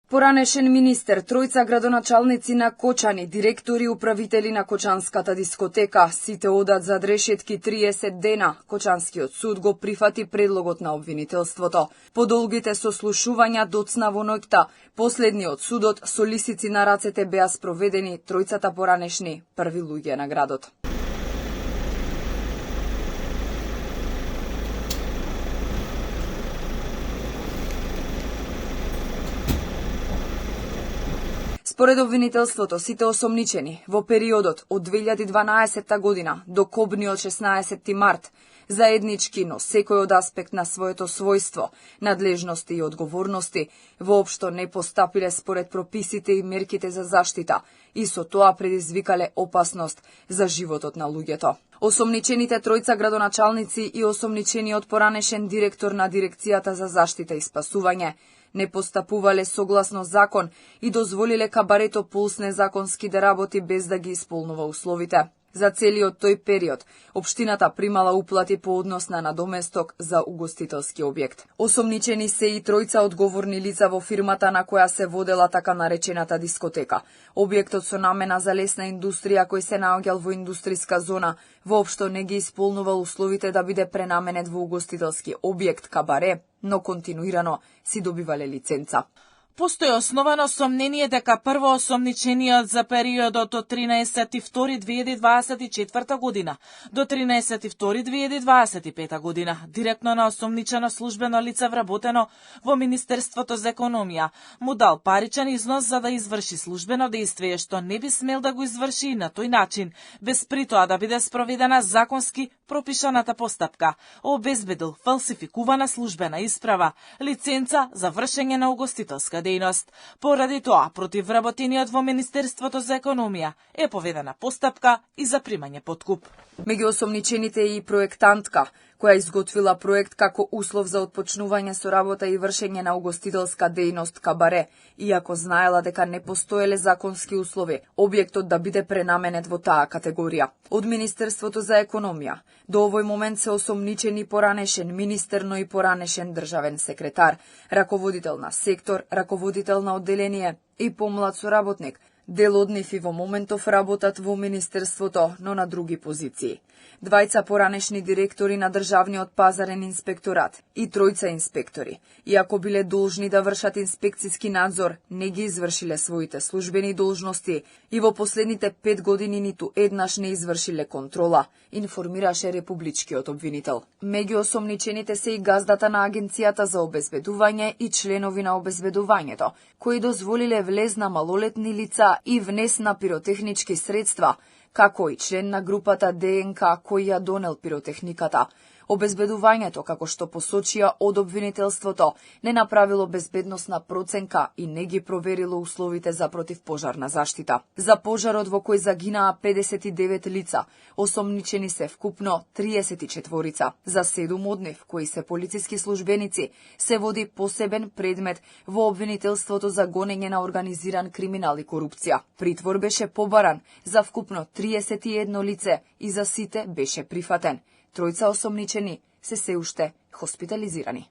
Поранешен министер, тројца градоначалници на Кочани, директори и управители на Кочанската дискотека, сите одат за решетки 30 дена. Кочанскиот суд го прифати предлогот на обвинителството. По долгите сослушувања доцна во ноќта, последниот судот со лисици на рацете беа спроведени тројцата поранешни први луѓе на градот. Според обвинителството, сите осомничени во периодот од 2012 година до кобниот 16 март заеднички, но секој од аспект на своето својство, надлежности и одговорности, воопшто не постапиле според прописите и мерките за заштита и со тоа предизвикале опасност за животот на луѓето. Осомничените тројца градоначалници и осомничениот поранешен директор на Дирекцијата за заштита и спасување не постапувале согласно закон и дозволиле кабарето Пулс незаконски да работи без да ги исполнува условите. За целиот тој период, општината примала уплати по однос на надоместок за угостителски објект. Осомничени се и тројца одговорни лица во фирмата на која се водела така наречената дискотека. Објектот со намена за лесна индустрија кој се наоѓал во индустријска зона, воопшто не ги исполнувал условите да биде пренаменет во угостителски објект кабаре, но континуирано си добивале лиценца. Постои основано сомнение дека прво осомничениот за периодот од 13.2.2024 година до 13.2.2025 година директно на осомничено службено лице вработено во Министерството за економија му дал паричен износ за да изврши службено действие што не би смел да го изврши на тој начин, без при тоа да биде спроведена законски пропишаната постапка, обезбедил фалсификувана службена исправа, лиценца за вршење на угостителска дејност. Поради тоа, против вработениот во Министерството за економија е поведена постапка и за примање подкуп. Меѓу осомничените е и проектантка, која изготвила проект како услов за отпочнување со работа и вршење на угостителска дејност кабаре, иако знаела дека не постоеле законски услови објектот да биде пренаменет во таа категорија. Од Министерството за економија до овој момент се осомничени поранешен министер, но и поранешен државен секретар, раководител на сектор, раководител на одделение и помлад соработник. Дел од нив и во моментов работат во Министерството, но на други позиции. Двајца поранешни директори на Државниот пазарен инспекторат и тројца инспектори, иако биле должни да вршат инспекцијски надзор, не ги извршиле своите службени должности и во последните 5 години ниту еднаш не извршиле контрола, информираше републичкиот обвинител. Меѓу осомничените се и газдата на Агенцијата за обезбедување и членови на обезбедувањето, кои дозволиле влез на малолетни лица и внес на пиротехнички средства, како и член на групата ДНК кој ја донел пиротехниката. Обезбедувањето, како што посочија од обвинителството, не направило безбедносна проценка и не ги проверило условите за противпожарна заштита. За пожарот во кој загинаа 59 лица, осомничени се вкупно 34. За 7 од нив, кои се полициски службеници, се води посебен предмет во обвинителството за гонење на организиран криминал и корупција. Притвор беше побаран за вкупно 31 лице и за сите беше прифатен. Тројца осомничени се уште хоспитализирани.